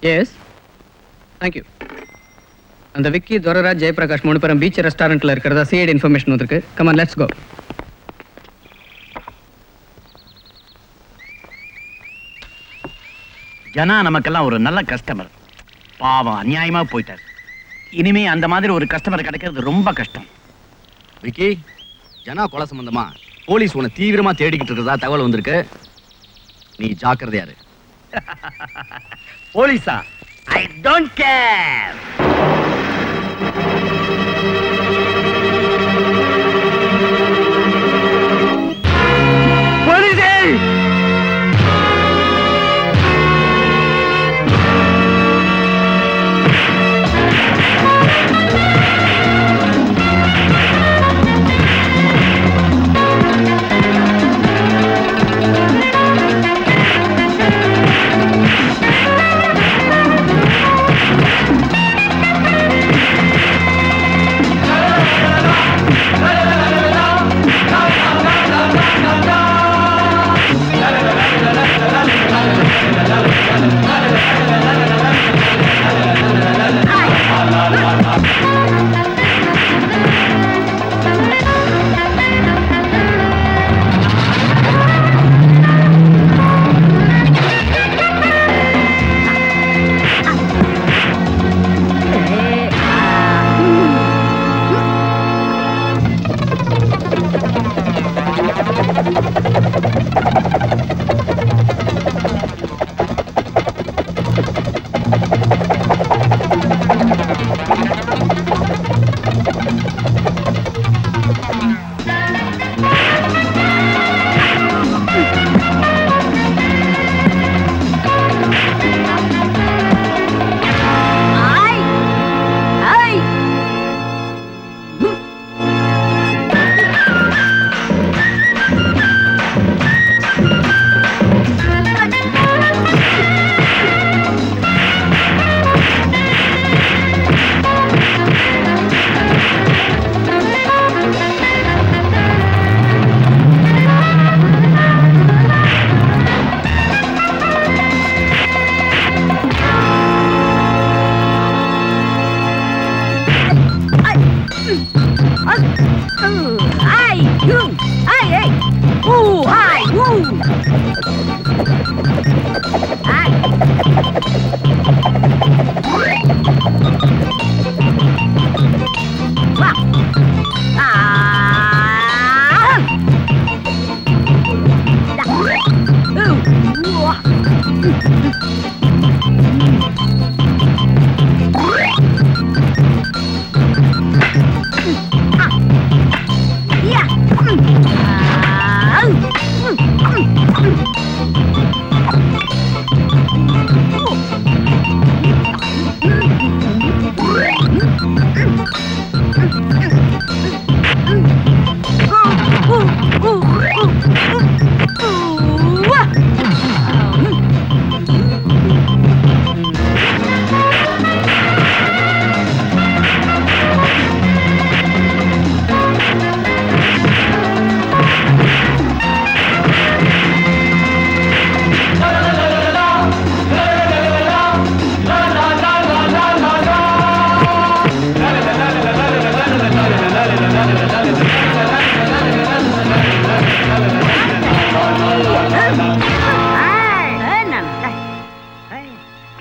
Yes thank you. அந்த விக்கி, துரராஜ், ஜெயபிரகாஷ் 3 பேரும் beach ரெஸ்டாரண்ட்ல இருக்கிறதா சிஐடி இன்ஃபர்மேஷன் வந்திருக்கு. Come on, let's go. Jana நமக்கெல்லாம் ஒரு நல்ல கஸ்டமர். பாவம் அநியாயமா போயிட்டார். இனிமே அந்த மாதிரி ஒரு கஸ்டமர் கிடைக்கிறது ரொம்ப கஷ்டம். விக்கி, ஜனா கொலை சம்பந்தமா போலீஸ் உன்னை தீவிரமா தேடிக்கிட்டு இருக்கிறதா தகவல் வந்திருக்கு. நீ ஜாக்கிரதையாரு. போலீஸா? I don't care. போலீஸே!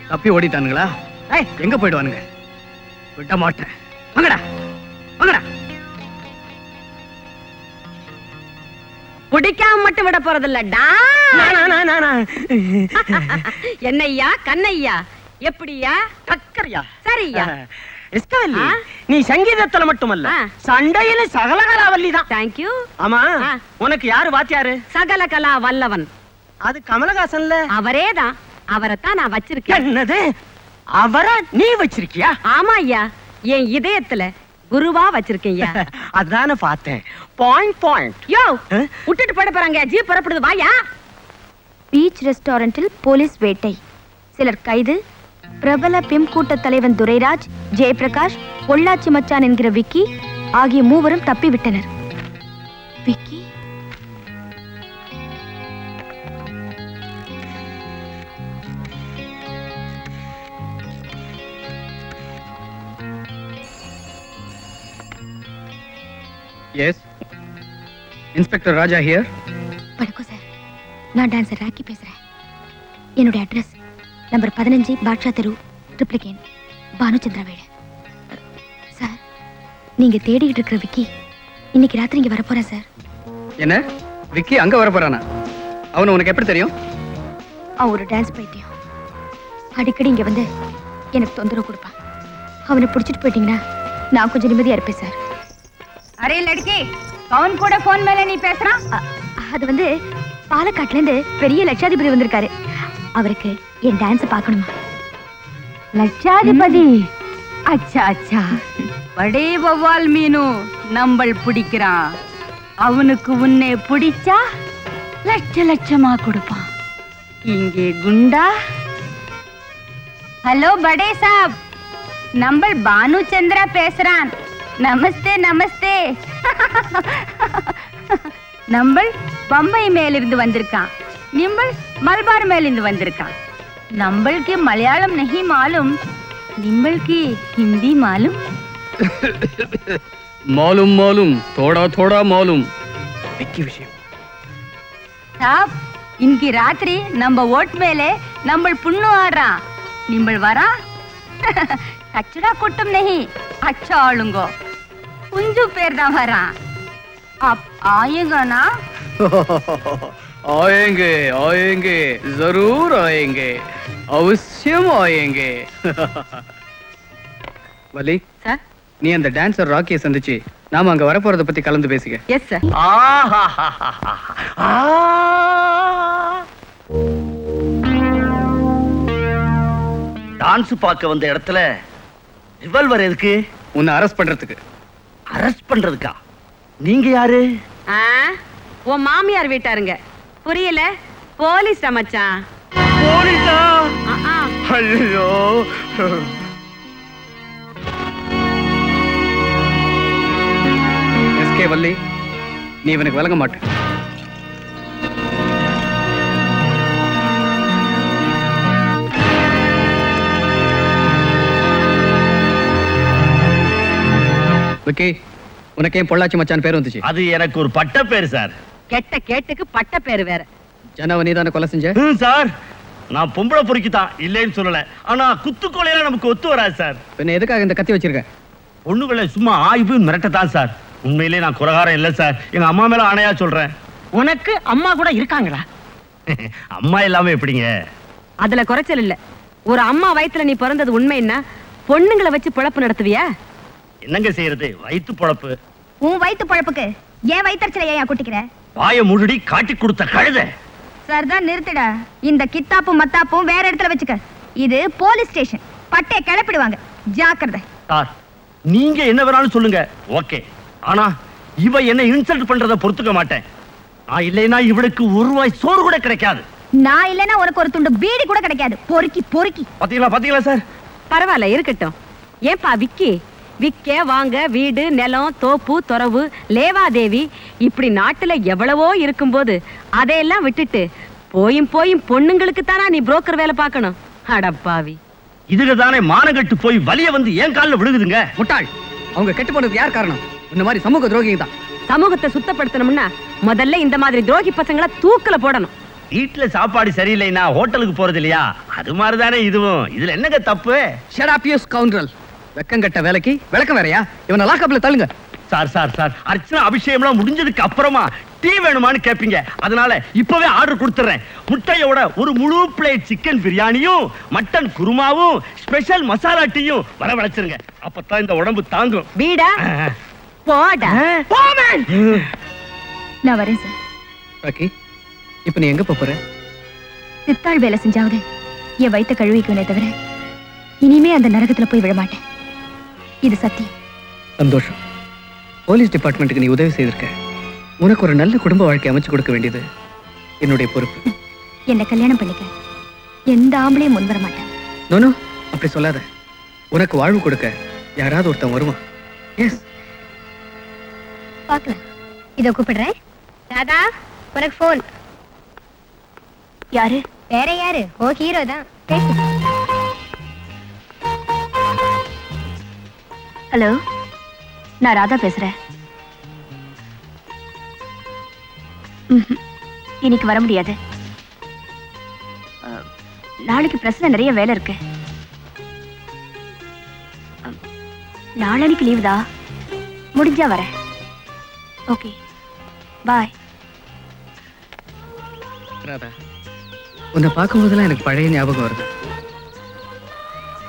தப்பி ஓடிட்டானுங்களா? எங்க போயிடுவானுங்க? விட மாட்டேன். வாங்கடா வாங்கடா. பிடிக்காம மட்டும் விட போறதில்லடா. என்னையா கண்ணையா? எப்படியா? டக்கரியா? சரியா? இஸ்கவல்லி, நீ சங்கீதத்துல மட்டுமல்ல சண்டையில சகலகலாவல்லி தான். தேங்க்யூ. ஆமா, உனக்கு யாரு வாத்தியாரு? சகலகலா வல்லவன். அது கமலஹாசன்ல. அவரேதான். அவரைத்தான் நான் வச்சிருக்கேன். என்னது? அவரை நீ வச்சிருக்கியா? ஆமா ஐயா, என் இதயத்துல குருவா வச்சிருக்கேன். அதான பார்த்தேன். Point point. யோ, விட்டுட்டு போட போறாங்க. ஜீப் புறப்படுது, வாயா. பீச் ரெஸ்டாரண்டில் போலீஸ் வேட்டை. சிலர் கைது. பிரபல பிம் கூட்ட தலைவன் துரைராஜ், ஜெயபிரகாஷ், பொள்ளாச்சி மச்சான் என்கிற விக்கி ஆகிய மூவரும் தப்பிவிட்டனர். Vicky yes inspector Raja here. வணக்கம் சார், நான் டான்சர் ராக்கி பேசுறேன். என்னுடைய அட்ரஸ் நம்பர் 15 பாட்ஷா தெரு, ட்ரிப்ளிகேன், பானுச்சந்திரா வீடு. சார், நீங்க தேடிட்டு இருக்கிற விக்கி இன்னைக்கு ராத்திரி இங்க வரப்போறேன் சார். என்ன விக்கி அங்க வர போறானா? அவனை உனக்கு எப்படி தெரியும்? அவன் ஒரு டான்ஸ் பைத்தியம். அடிக்கடி இங்க வந்து எனக்கு தொந்தரவு கொடுப்பான். அவனை பிடிச்சிட்டு போயிட்டீங்கன்னா நான் கொஞ்சம் நிம்மதியா இருப்பேன் சார். அரே லட்கி, கவுன் கூட போன் மேல நீ பேசுறான்? அது வந்து பாலக்காட்டுல இருந்து பெரிய லட்சாதிபதி வந்திருக்காரு. அவருக்கு என் டான்ஸ் பார்க்கணுமா? லட்சாதிபதி? அச்சா அச்சா, படே வவ்வால் மீனு நம்பள் பிடிக்கிறான். அவனுக்கு உன்னை பிடிச்சா லட்ச லட்சமா கொடுப்பான். இங்கே குண்டா. ஹலோ படே சாப், நம்பள் பானு சந்திரா பேசுறான். நமஸ்தே நமஸ்தே. நம்பள் பம்பை மேலிருந்து வந்திருக்கான். நிம்பள் மல்பார் மேலிருந்து வந்திருக்கான். நம்பளுக்கு மலையாளம் நஹி மாலும், நிம்பளுக்கு ஹிந்தி மாலும். மாலும் மாலும் தோடா தோடா மாலும். விக்கி விஷயம் சாப், இன்னைக்கு ராத்திரி நம்ம ஓட் மேலே நம்பள் புண்ணு ஆடுறான். நிம்பள் வரா? கச்சடா கூட்டம் நஹி, अच्छा ஆளுங்கோ. குஞ்சு பேர் தான் வரான். आप आएगा ना? आएंगे आएंगे जरूर आएंगे, अवश्यम आएंगे. வலி, சார். நீ அந்த டான்சர் ராக்கியை சந்திச்சு நாம அங்க வரப்போறத பத்தி கலந்து பேசிக்க. Yes sir. டான்ஸ் பார்க்க வந்த இடத்துல ரிவால்வர் எதுக்கு? உன்னை அரெஸ்ட் பண்றதுக்கு. அரெஸ்ட் பண்றதுக்கா? நீங்க யாரு? உன் மாமியார் வீட்டாருங்க. புரியல? போலீஸ் மச்சான். போலீஸா? ஐயோ, எஸ்கே வள்ளி, நீ இவனுக்கு விளங்க மாட்ட. விக்கி, உனக்கு ஏன் பொள்ளாச்சி மச்சான் பேர் வந்துச்சு? அது எனக்கு ஒரு பட்ட பேர் சார். கெட்ட கேட்டுக்கு பட்ட பேரு வேற. ஜனவ நீதானே கொலை செஞ்ச? சார், நான் பொம்பளை பொறுக்கிதான், இல்லைன்னு சொல்லல. ஆனா குத்துக்கோலையெல்லாம் நமக்கு ஒத்து வராது சார். பின்ன எதுக்காக இந்த கத்தி வச்சிருக்க? பொண்ணுகளை சும்மா ஆய்வு மிரட்டத்தான் சார். உண்மையிலே நான் குறகாரம் இல்ல சார். எங்க அம்மா மேல ஆணையா சொல்றேன். உனக்கு அம்மா கூட இருக்காங்களா? அம்மா இல்லாம எப்படிங்க? அதுல குறைச்சல் இல்ல. ஒரு அம்மா வயித்துல நீ பிறந்தது உண்மைன்னா பொண்ணுங்களை வச்சு பிழப்பு நடத்துவியா? என்னங்க செய்யறது, வயிற்று பொழப்பு. உன் வயிற்று பழப்புக்கு ஏன் வயிற்றுச்சலை ஏன் குட்டிக்கிற? வாய முழுடி காட்டி கொடுத்த கழுத. சரிதான், நிறுத்துடா. இந்த கித்தாப்பும் மத்தாப்பும் வேற இடத்துல வச்சுக்க. இது போலீஸ் ஸ்டேஷன். பட்டைய கிளப்பிடுவாங்க, ஜாக்கிரதை. சார், நீங்க என்ன வேணாலும் சொல்லுங்க, ஓகே. ஆனா இவ என்ன இன்சல்ட் பண்றத பொறுத்துக்க மாட்டேன். நான் இல்லைன்னா இவளுக்கு ஒரு ரூபாய் சோறு கூட கிடைக்காது. நான் இல்லைன்னா உனக்கு ஒரு துண்டு பீடி கூட கிடைக்காது. பொறுக்கி பொறுக்கி. பாத்தீங்களா பாத்தீங்களா சார்? பரவாயில்ல, இருக்கட்டும். ஏன்பா விக்கி, விக்க வாங்க வீடு நிலம் தோப்பு துறவு லேவாதேவி இப்படி நாட்டுல எவ்வளவோ இருக்கும்போது அதையெல்லாம் விட்டுட்டு போயும் போயும் பொண்ணுங்களுக்கு தானா நீ புரோக்கர் வேலை பார்க்கணும்? அடப்பாவி. இதுல தானே மானகட்டு போய் வலிய வந்து ஏன் காலில் விழுகுதுங்க. முட்டாள், அவங்க கெட்டு போனதுக்கு யார் காரணம்? இந்த மாதிரி சமூக துரோகிங்க தான். சமூகத்தை சுத்தப்படுத்தணும்னா முதல்ல இந்த மாதிரி துரோகி பசங்களை தூக்குல போடணும். வீட்டுல சாப்பாடு சரியில்லைன்னா ஹோட்டலுக்கு போறது இல்லையா? அது மாதிரிதானே இதுவும். இதுல என்னங்க தப்பு? Shut up, you scoundrel. வெக்கங்கட்ட வேலைக்கு விளக்கம் வேறயா? இவனை லாக்கப்ல தள்ளுங்க. சார் சார் சார், அர்ச்சனா அபிஷேகம்லாம் முடிஞ்சதுக்கு அப்புறமா டீ வேணுமான்னு கேட்பீங்க. அதனால இப்பவே ஆர்டர் கொடுத்துறேன். முட்டையோட ஒரு முழு பிளேட் சிக்கன் பிரியாணியும் மட்டன் குருமாவும் ஸ்பெஷல் மசாலா டீயும் வரவழைச்சிருங்க. அப்பதான் இந்த உடம்பு தாங்கும். வீடா போடா. நான் வரேன் சார். ராக்கி, இப்ப நீ எங்க போற? சித்தாள் வேலை செஞ்சாவது என் வயித்த கழுவிக்குவனே தவிர இனிமே அந்த நரகத்துல போய் விழமாட்டேன். இது சத்தியம். சந்தோஷம். போலீஸ் டிபார்ட்மெண்ட்டுக்கு நீ உதவி செய்திருக்க. உனக்கு ஒரு நல்ல குடும்ப வாழ்க்கை அமைச்சு கொடுக்க வேண்டியது என்னுடைய பொறுப்பு. என்ன கல்யாணம் பண்ணிக்க எந்த ஆம்பளையும் முன் வர மாட்டேன். நோனோ, அப்படி சொல்லாத. உனக்கு வாழ்வு கொடுக்க யாராவது ஒருத்தன் வருவான். எஸ், பார்க்கலாம். இதோ கூப்பிடுறேன். தாதா, உனக்கு போன். யாரு? வேற யாரு? ஓ, ஹீரோ தான். ஹலோ, நான் ராதா பேசுறேன். இன்னைக்கு வர முடியாது. நாளைக்கு பிரஸ்ல நிறைய வேலை இருக்கு. நாளைக்கு லீவு தான். முடிஞ்சா வரேன். ஓகே, பாய். ராதா, உன்னை பார்க்கும்போதெல்லாம் எனக்கு பழைய ஞாபகம் வருது.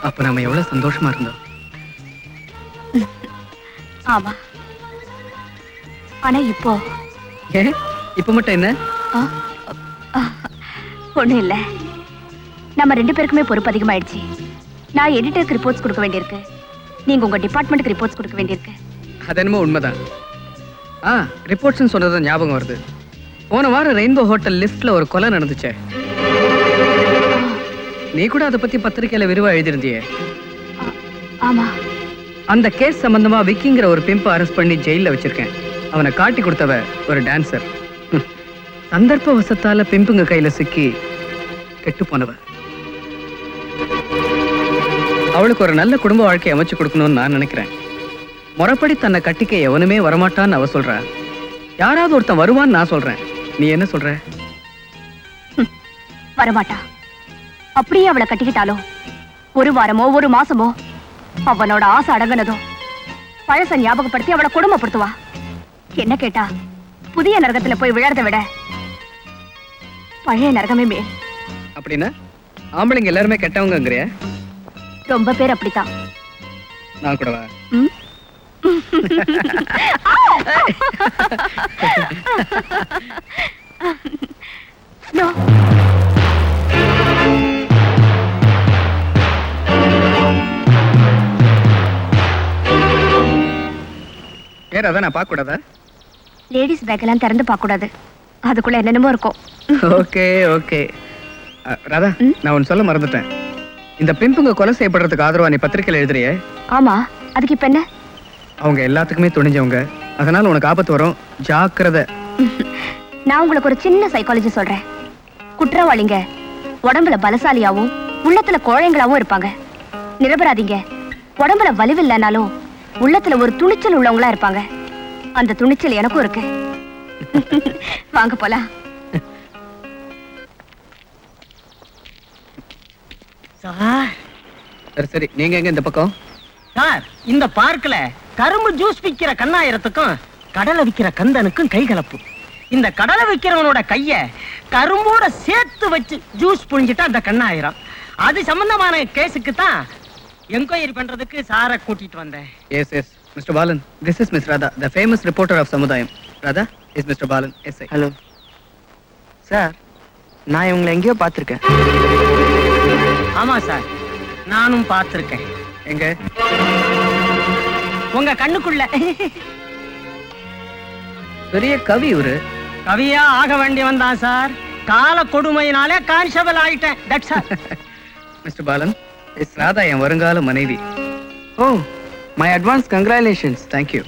அப்ப நாம எவ்வளவு சந்தோஷமா இருந்தோம். ஆமா, ஆனா இப்போ ஏன் இப்ப மட்டும் என்ன? ஒண்ணும் இல்ல. நம்ம 2 பேருக்குமே பொறுப்பு அதிகமாயிடுச்சு. நான் எடிட்டருக்கு ரிப்போர்ட்ஸ் கொடுக்க வேண்டியிருக்கு. நீங்க உங்க டிபார்ட்மெண்ட்டுக்கு ரிப்போர்ட்ஸ் கொடுக்க வேண்டியிருக்கு. அது என்னமோ உண்மைதான். ரிப்போர்ட்ஸ்னு சொன்னது ஞாபகம் வருது. போன வாரம் ரெயின்போ ஹோட்டல் லிஃப்ட்ல ஒரு கொலை நடந்துச்சே. நீ கூட அதை பத்தி பத்திரிக்கையில விரிவா எழுதியிருந்தியே. ஆமா. அந்த கேஸ் சம்பந்தமா விக்கிங்கிற ஒரு பிம்பை அரெஸ்ட் பண்ணி ஜெயில வச்சிருக்கேன். அவனை காட்டி கொடுத்தவ ஒரு டான்சர். சந்தர்ப்ப வசத்தால பிம்புங்க கையில சிக்கி கெட்டு போனவ. அவளுக்கு ஒரு நல்ல குடும்ப வாழ்க்கையை அமைச்சு கொடுக்கணும்னு நான் நினைக்கிறேன். முறைப்படி தன்னை கட்டிக்க எவனுமே வரமாட்டான்னு அவ சொல்ற. யாராவது ஒருத்தன் வருவான்னு நான் சொல்றேன். நீ என்ன சொல்ற? வரமாட்டா. அப்படியே அவளை கட்டிக்கிட்டாலும் 1 வாரமோ 1 மாசமோ அவனோட ஆசை அடங்கினதும் பழச ஞாபகப்படுத்தி அவளை கொடுமைப்படுத்துவா. என்ன கேட்டா, புதிய நரகத்துல போய் விழறதை விட பழைய நரகமே மேல். அப்படின்னா ஆம்பளைங்க எல்லாருமே கெட்டவங்கங்கிறிய? ரொம்ப பேர் அப்படித்தான். நான் கூடவா? ம்? No. ஏன் அதான் நான் பார்க்க கூடாதா? லேடிஸ் பேக் எல்லாம் திறந்து பார்க்க கூடாது. அதுக்குள்ள என்னென்னமோ இருக்கும். Okay okay. ராதா, நான் ஒன்னு சொல்ல மறந்துட்டேன். இந்த பிம்புங்க கொலை செய்யப்படுறதுக்கு ஆதரவா நீ பத்திரிக்கையில் எழுதுறியே. ஆமா, அதுக்கு இப்ப என்ன? அவங்க எல்லாத்துக்குமே துணிஞ்சவங்க. அதனால உனக்கு ஆபத்து வரும், ஜாக்கிரதை. நான் உங்களுக்கு ஒரு சின்ன சைக்காலஜி சொல்றேன். குற்றவாளிங்க உடம்புல பலசாலியாவும் உள்ளத்துல கோழைங்களாவும் இருப்பாங்க. நிரபராதிங்க உடம்புல வலிவில்லைனாலும் உள்ளத்துல ஒரு துணிச்சல் உள்ளவங்களா இருப்பாங்க. அந்த துணிச்சல் எனக்கும் இருக்கு. வாங்க போலாம். சார் சரி சரி, நீங்க எங்க இந்த பக்கம்? சார், இந்த பார்க்ல கரும்பு ஜூஸ் விக்கிற கண்ணாயிரத்துக்கும் கடலை விக்கிற கந்தனுக்கும் கை கலப்பு. இந்த கடலை விக்கிறவனோட கைய கரும்போட சேர்த்து வச்சு ஜூஸ் புழிஞ்சிட்டா அந்த கண்ணாயிரம். அது சம்பந்தமான கேஸுக்கு தான் என்கொயரி பண்றதுக்கு சாரை கூட்டிட்டு வந்தேன். Yes yes mister Balan, this is miss Radha, the famous reporter of Samudhayam. Radha is mister Balan, SI. Hello sir, நான் இவங்களை எங்கேயோ பார்த்துருக்கேன். ஆமா சார், நானும் பார்த்திருக்கேன். எங்க? உங்க கண்ணுக்குள்ள. பெரிய கவி இவரு. கவியா ஆக வேண்டியவன் தான் சார். கால கொடுமையினாலே கான்ஸ்டபிள் ஆயிட்டேன். That's all. Mister Balan, is Radha என் வருங்கால மனைவி. Oh, my advance congratulations. Thank you.